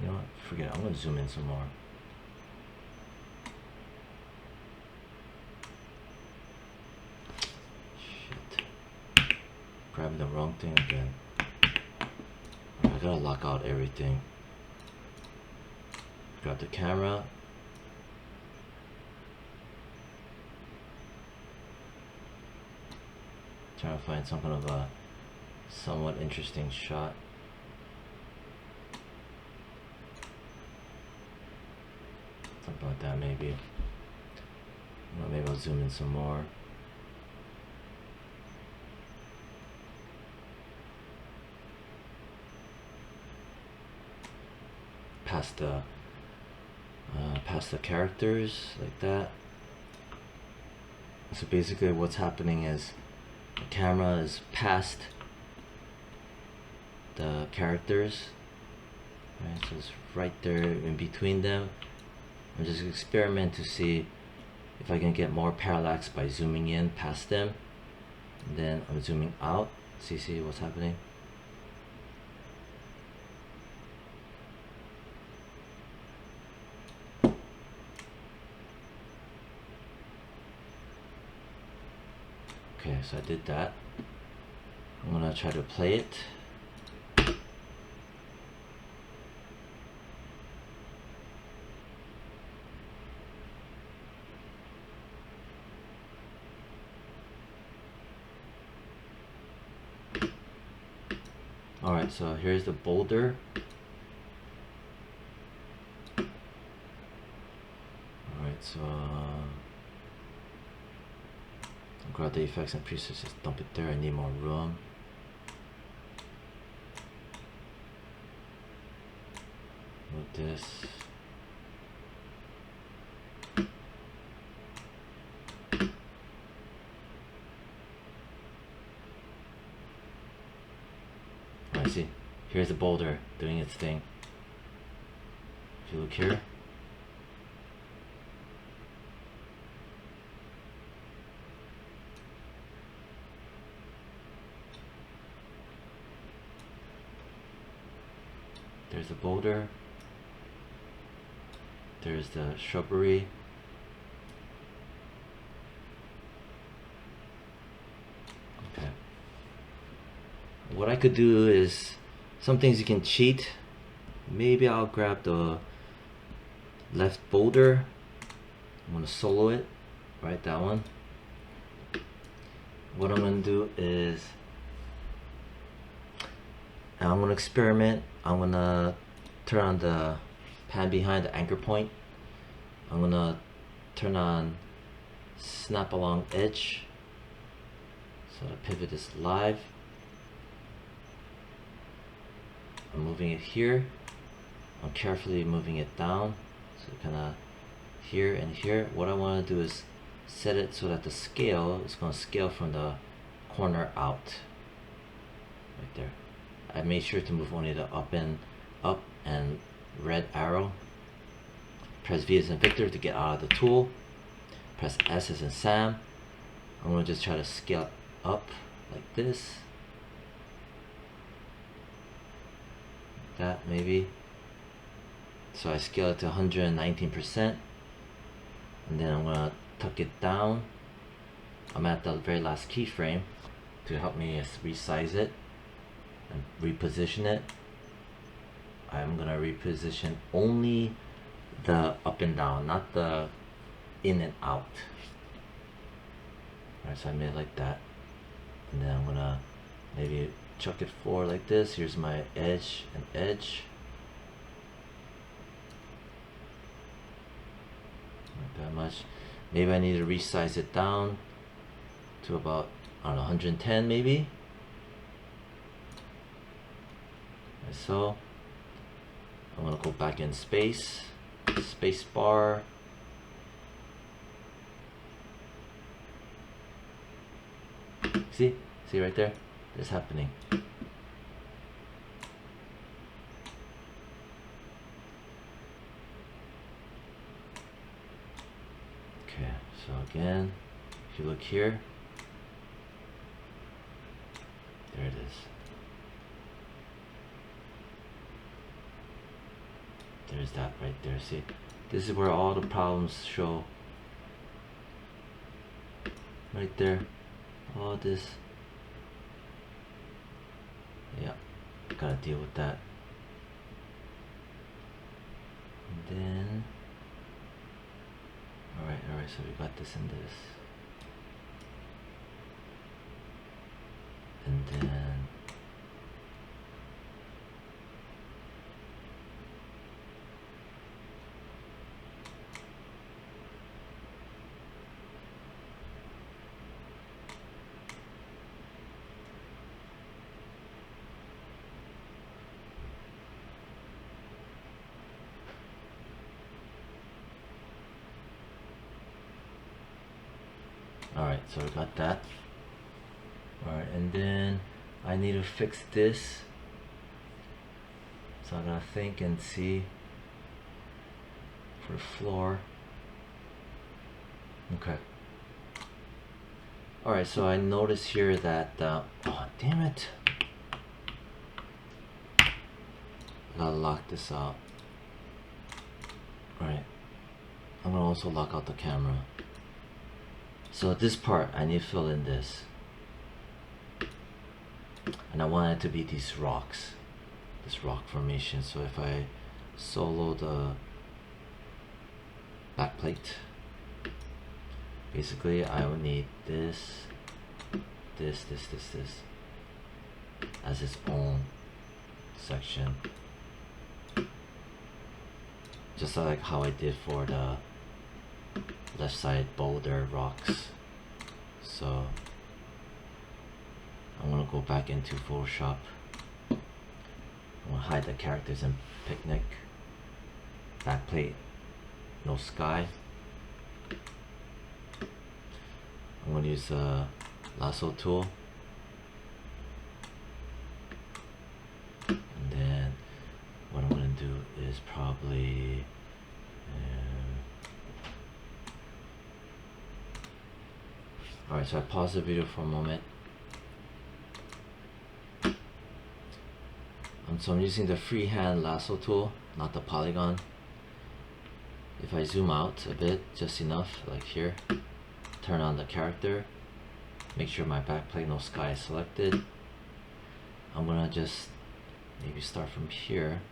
You know what? Forget it. I'm gonna zoom in some more. Shit. Grabbing the wrong thing again. I gotta lock out everything. Grab the camera. Trying to find some kind of a somewhat interesting shot. Something like that, maybe. Well, maybe I'll zoom in some more. Past the characters, like that. So basically what's happening is the camera is past the characters, right? So it's right there in between them. I'm just experiment to see if I can get more parallax by zooming in past them, and then I'm zooming out. See what's happening. Okay, so I did that. I'm gonna try to play it. Alright, so here's the boulder. Alright, so I'll grab the effects and presets, just dump it there. I need more room. Move this. Alright, see, here's the boulder doing its thing. If you look here, there's the boulder, there's the shrubbery, okay. What I could do is, some things you can cheat. Maybe I'll grab the left boulder. I'm gonna solo it, right, that one. What I'm gonna do is, I'm gonna experiment. I'm gonna turn on the pan behind, the anchor point. I'm gonna turn on snap along edge, so the pivot is live. I'm moving it here. I'm carefully moving it down, so kind of here and here. What I want to do is set it so that the scale is going to scale from the corner out, right there. I made sure to move only the up and red arrow. Press V as in Victor to get out of the tool. Press S as in Sam. I'm going to just try to scale up like this. That maybe. So I scale it to 119%, and then I'm gonna tuck it down. I'm at the very last keyframe to help me resize it and reposition it. I'm gonna reposition only the up and down, not the in and out. Alright, so I made it like that, and then I'm gonna maybe chuck it forward like this. Here's my edge and edge. Not that much. Maybe I need to resize it down to about, I don't know, 110 maybe. Like so. I'm gonna go back in space bar. See right there? It's happening. Okay, so again, if you look here, there it is. there's that right there. See, this is where all the problems show. Right there, all this. Yeah, gotta deal with that. And then, all right, so we got this and this. And then, alright, so we got that. Alright, and then I need to fix this. So I'm gonna think and see for the floor. Okay. Alright, so I notice here that, oh damn it. I gotta lock this out. Alright. I'm gonna also lock out the camera. So this part, I need to fill in this. And I want it to be these rocks. This rock formation. So if I solo the backplate, basically I would need this as its own section. Just like how I did for the left side boulder rocks. So I'm gonna go back into Photoshop. I'm gonna hide the characters in picnic. Backplate, no sky. I'm gonna use the lasso tool. And then what I'm gonna do is probably alright, so I pause the video for a moment. So I'm using the freehand lasso tool, not the polygon. If I zoom out a bit, just enough, like here, turn on the character, make sure my backplate no sky is selected. I'm gonna just maybe start from here.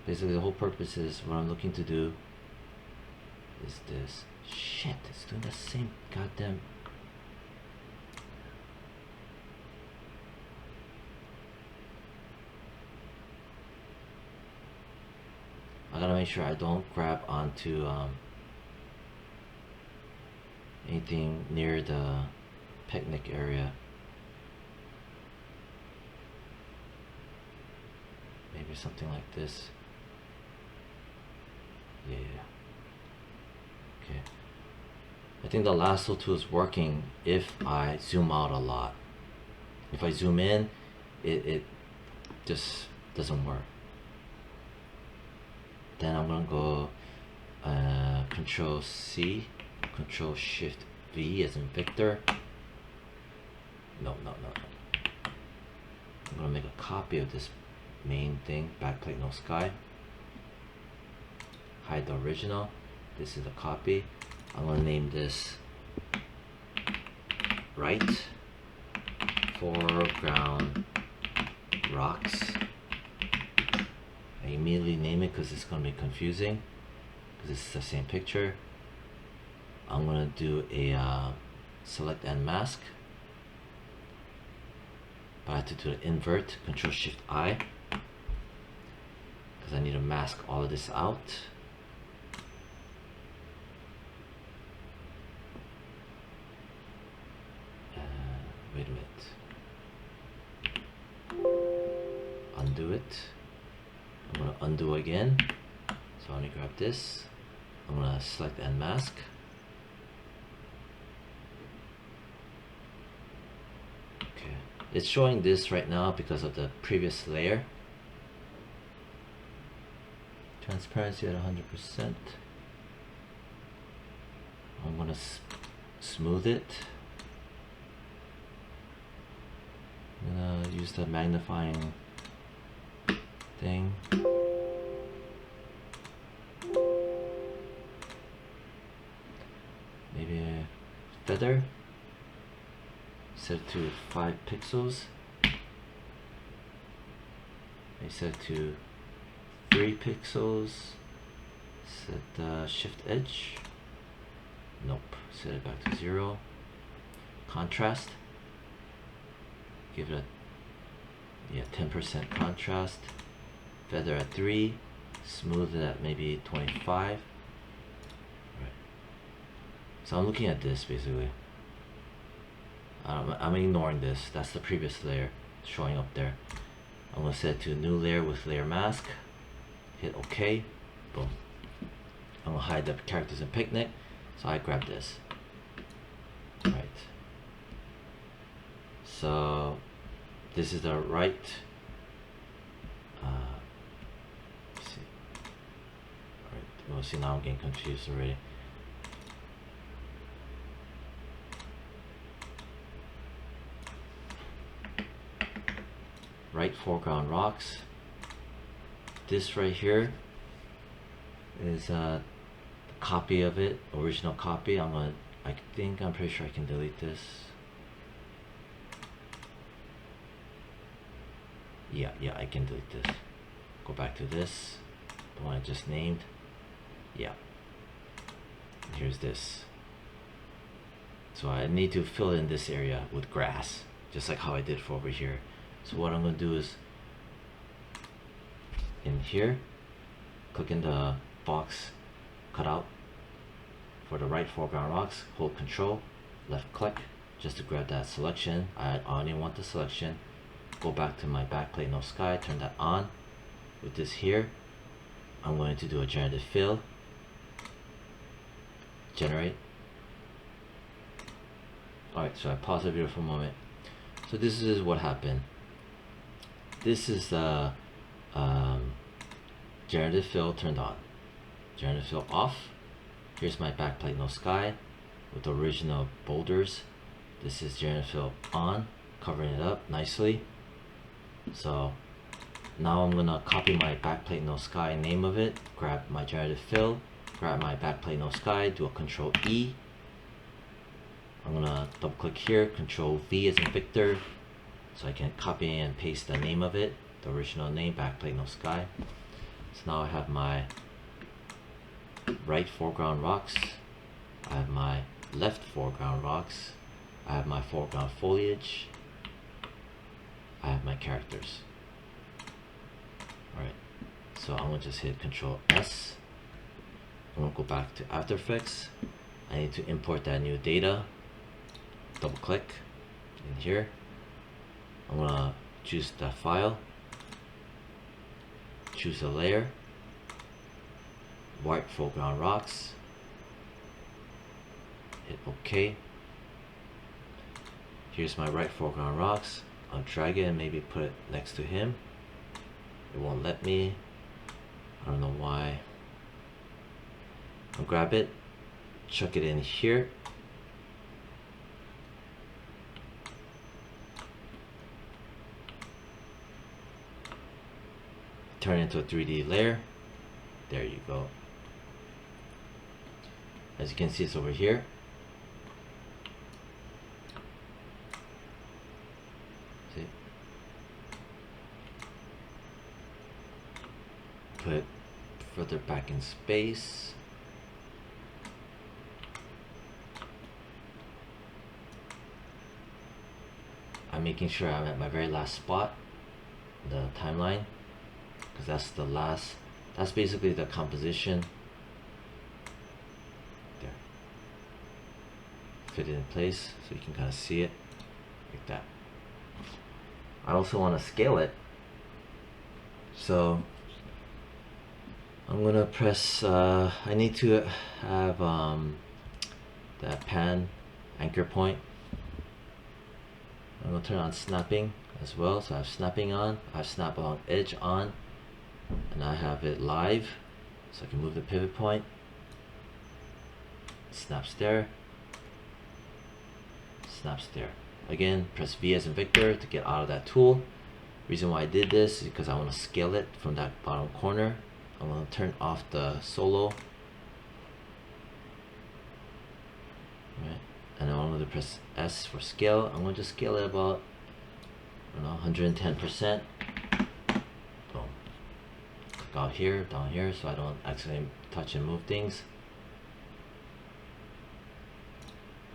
Basically the whole purpose is what I'm looking to do is this. Shit, it's doing the same goddamn. I gotta make sure I don't grab onto anything near the picnic area. Maybe something like this. Yeah. Okay. I think the lasso tool is working if I zoom out a lot. If I zoom in, it just doesn't work. Then I'm gonna go Control C, Control Shift V as in Victor. No. I'm gonna make a copy of this main thing, backplate no sky. Hide the original. This is the copy. I'm gonna name this right foreground rocks. I immediately name it because it's going to be confusing because it's the same picture. I'm going to do a select and mask, but I have to do the invert, Control Shift I, because I need to mask all of this out. Wait a minute. Undo it. I'm going to undo again. So I'm going to grab this. I'm going to select and mask. Okay. It's showing this right now because of the previous layer. Transparency at 100%. I'm going to smooth it. I'm going to use the magnifying thing. Maybe a feather. Set it to 5 pixels. I set it to 3 pixels. Set shift edge. Nope. Set it back to 0. Contrast. Give it a 10% contrast. Feather at 3. Smooth it at maybe 25. Right. So I'm looking at this basically. I'm ignoring this. That's the previous layer showing up there. I'm gonna set it to new layer with layer mask. Hit OK. Boom. I'm gonna hide the characters in picnic. So I grab this. Right. So this is the right. Let's see. All right. Well, see, now I'm getting confused already. Right foreground rocks. This right here is a copy of it, original copy. I'm pretty sure I can delete this. Yeah, I can delete this. Go back to this, the one I just named. Yeah. Here's this. So I need to fill in this area with grass, just like how I did for over here. So what I'm going to do is, in here, click in the box cutout for the right foreground rocks, hold Control, left click, just to grab that selection. I only want the selection. Go back to my backplate no sky, turn that on. With this here, I'm going to do a generative fill. Generate. Alright, so I pause the video for a moment. So this is what happened. This is the generative fill turned on. Generative fill off. Here's my backplate no sky with the original boulders. This is generative fill on, covering it up nicely. So now I'm gonna copy my backplate no sky name of it, grab my generative fill, grab my backplate no sky, do a Control E. I'm gonna double click here, Control V as in Victor, so I can copy and paste the name of it, the original name, backplate no sky. So now I have my right foreground rocks, I have my left foreground rocks, I have my foreground foliage, I have my characters. Alright, so I'm gonna just hit Control S. I'm gonna go back to After Effects. I need to import that new data. Double click in here. I'm gonna choose the file, choose a layer, white foreground rocks, hit OK. Here's my right foreground rocks. I'll drag it and maybe put it next to him. It won't let me. I don't know why. I'll grab it, chuck it in here. Turn it into a 3D layer. There you go. As you can see, it's over here. See? Put it further back in space. I'm making sure I'm at my very last spot, the timeline, because that's the last, that's basically the composition. There. Fit it in place so you can kind of see it like that. I also want to scale it, so I'm gonna press, I need to have that pan anchor point. I'm gonna turn on snapping as well, so I have snapping on, I have snap along edge on, and I have it live, so I can move the pivot point. Snaps there, snaps there. Again, press V as in Victor to get out of that tool. Reason why I did this is because I want to scale it from that bottom corner. I'm going to turn off the solo. Right, and I'm going to press S for scale. I'm going to scale it about, I don't know, 110%. Boom. Click out here, down here, so I don't accidentally touch and move things.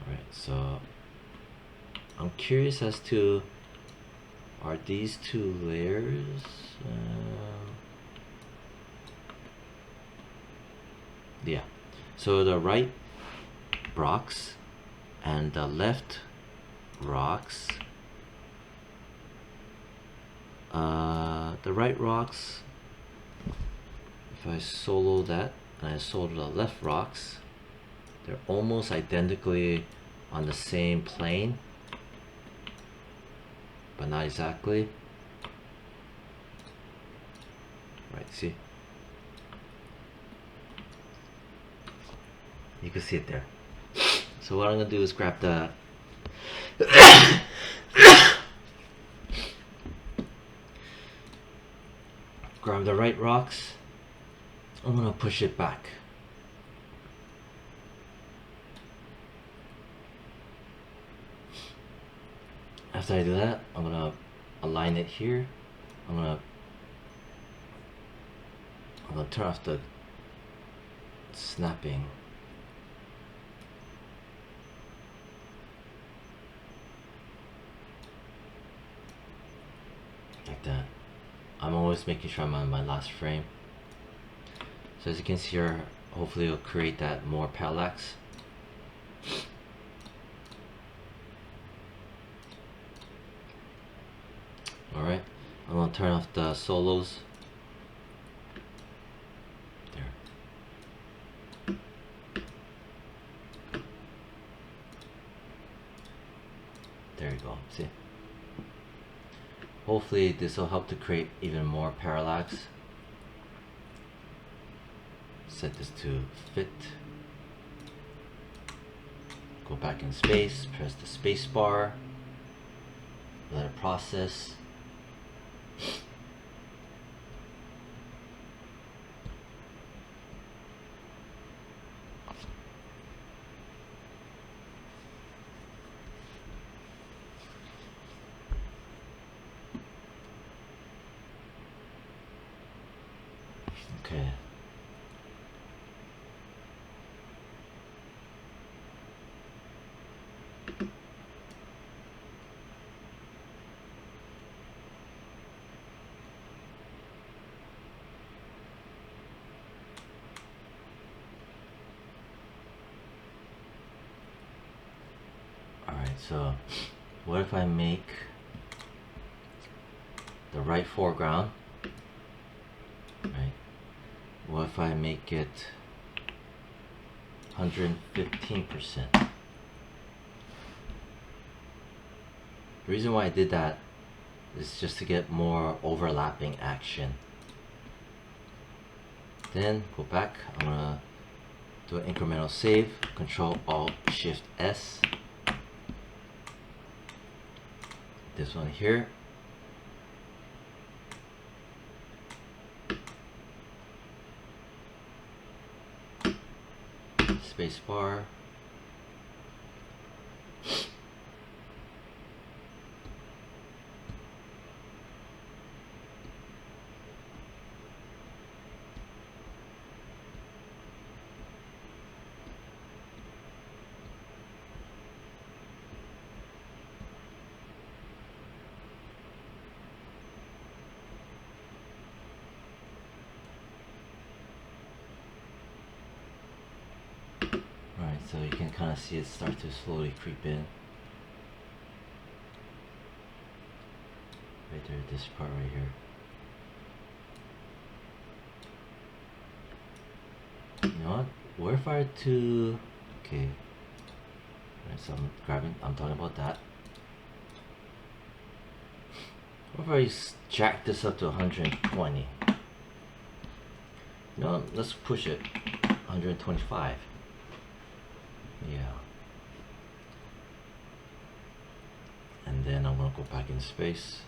Alright, so I'm curious as to, are these two layers? Yeah, so the right rocks and the left rocks, the right rocks, if I solo that and I solo the left rocks, they're almost identically on the same plane, but not exactly. Right, see? You can see it there. So what I'm gonna do is grab the grab the right rocks. I'm gonna push it back. After I do that, I'm gonna align it here. I'm gonna turn off the snapping. Like that. I'm always making sure I'm on my last frame. So as you can see here, hopefully it'll create that more parallax. Alright, I'm gonna turn off the solos. There. There you go, see? Hopefully this will help to create even more parallax. Set this to fit. Go back in space, press the space bar, let it process. Okay. Alright, so what if I make the right foreground, right? What if I make it 115%? The reason why I did that is just to get more overlapping action. Then go back, I'm gonna do an incremental save, Control Alt Shift S. This one here. Space bar. So you can kind of see it start to slowly creep in. Right there, this part right here. You know what? What if I were to... Okay. Right, so I'm talking about that. What if I jack this up to 120? You know, let's push it 125. Yeah. And then I'm gonna go back in space.